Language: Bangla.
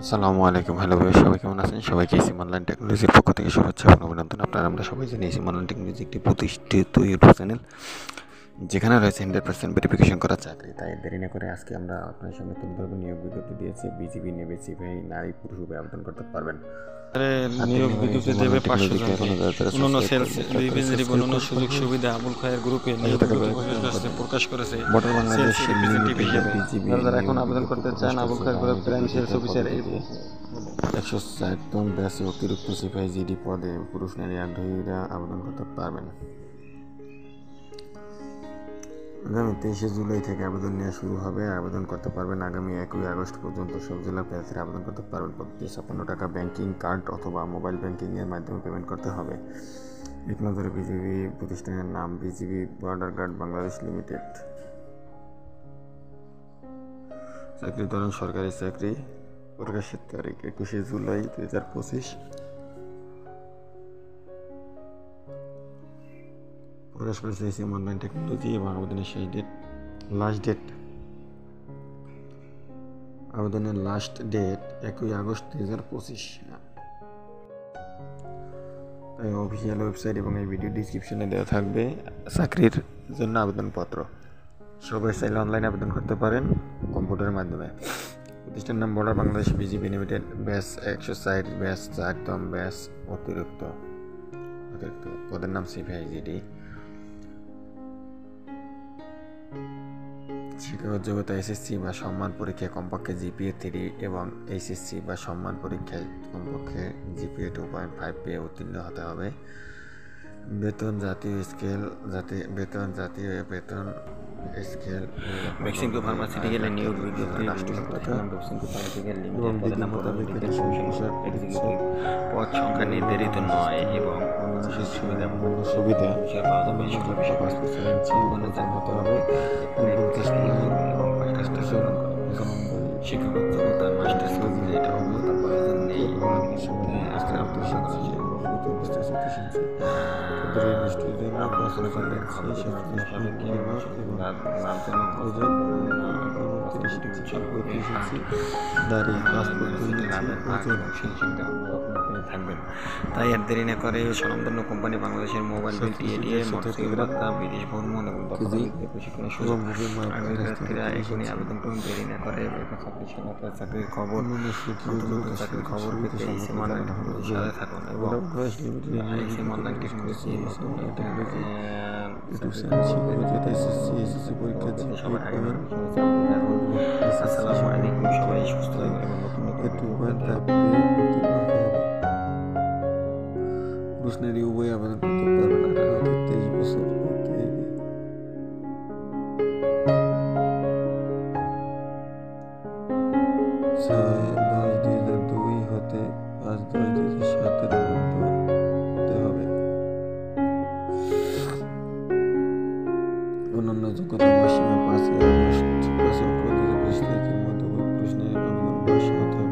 আসসালামু আলাইকুম, হ্যালো ভাই, সবাই কেমন আছেন? সবাইকে এসিম অনলাইন টেকনোলজির পক্ষ থেকে শুভেচ্ছা এবং অভিনন্দন। আমরা সবাই জানি এসিম অনলাইন টেকনোলজি একটি প্রতিষ্ঠিত ইউটিউব চ্যানেল, যেখানে রয়েছে 100% ভেরিফিকেশন করা চাকরি। তাই দেরি না করে আজকে আমরা আপনার সামনে তুলে ধরবো নিয়োগ বিজ্ঞপ্তি দিয়েছে বিজিবি নেবে সিপাহী, নারী পুরুষ উভয় আবেদন করতে পারবেন। নিয়োগ বিজ্ঞপ্তি দেবে 500 জনকে। অন্যান্য সেলস রিপ্রেজেন্টেটিভ অন্যান্য সুযোগ সুবিধা আবুল খায়ের গ্রুপে নিয়োগ বিজ্ঞপ্তি প্রকাশ করেছে সেলস রিপ্রেজেন্টেটিভ হিসেবে। যারা এখন আবেদন করতে চান আবুল খায়ের গ্রুপ প্রাইম সেলস অফিসার 160তম ব্যাচে অতিরিক্ত সিপাহী জিডি পদে পুরুষ নারী আগ্রহীরা আবেদন করতে পারবেন। আগামী 23শে জুলাই থেকে আবেদন নেওয়া শুরু হবে। আবেদন করতে পারবেন আগামী 1 আগস্ট পর্যন্ত। সব জেলার প্রার্থীরা আবেদন করতে পারবেন। প্রতি 56 টাকা ব্যাংকিং কার্ড অথবা মোবাইল ব্যাংকিংয়ের মাধ্যমে পেমেন্ট করতে হবে। এক নজরে বিজিবি প্রতিষ্ঠানের নাম BGB border guard Bangladesh limited. চাকরির ধরন সরকারি চাকরি। প্রকাশের তারিখ 21শে জুলাই 2025। প্রকাশ করেছে এসিম অনলাইন টেকনোলজি এবং আবেদনের শেষ ডেট আবেদনের লাস্ট ডেট 1 আগস্ট 2025। তাই অফিসিয়াল ওয়েবসাইট এবং এই ভিডিও ডিসক্রিপশনে দেওয়া থাকবে চাকরির জন্য আবেদনপত্র। সবাই চাইলে অনলাইনে আবেদন করতে পারেন কম্পিউটারের মাধ্যমে। প্রতিষ্ঠান নাম বর্ডার বাংলাদেশ বিজিবি লিমিটেড। ব্যাস 160, ব্যাস 4তম ব্যাস অতিরিক্ত পদের নাম সিপাহী জিডি। শিক্ষাগত যোগ্যতা এসএসসি বা সম্মান পরীক্ষায় কমপক্ষে জিপিএ 3 এবং এইচএসসি বা সম্মান পরীক্ষায় কমপক্ষে জিপিএ 2.5 পেয়ে উত্তীর্ণ হতে হবে। বেতন জাতীয় ভ্যাকসিনকো ফার্মাসিউটিক্যাল নিয়োগ বিজ্ঞপ্তি ভ্যাকসিনকো ফার্মাসিউটিক্যাল লিমিটেড পদের নাম এক্সিকিউটিভ পদ সংখ্যা নির্ধারিত নয় এবং সুবিধা পাওয়া যাবে সকল বিষয় হতে হবে এবং শিক্ষাগত যোগ্যতা মাস্টার্স কমপ্লিট অবস্থা প্রয়োজন নেই। তাই আর দেরি না করে স্বনামধন্য কোম্পানি বাংলাদেশের মোবাইল বিল টিএডিএ মৎস্যতা বিদেশ ভ্রমণ এবং প্রশিক্ষণের সুযোগ প্রার্থীরা এখনই আবেদন করুন। দেরি না করে চাকরির খবর চাকরির খবর পেতে এসিম অনলাইন টেকনোলজির সাথে থাকুন এবং এসিম অনলাইন টেকনোলজি আসসালামু আলাইকুম। সবাই সুস্থ এবং নতুন পুরুষ নারী উভয় আবেদন করতে পারবেন 18 থেকে 23 বছর হতে। 6/10/2002 হতে 5/10/2007 এর মধ্যে হতে হবে। অন্যান্য যোগ্যতা সীমা 5 আগস্ট 2025 তারিখের মধ্যে পুরুষ নারী আবেদন বয়স হতে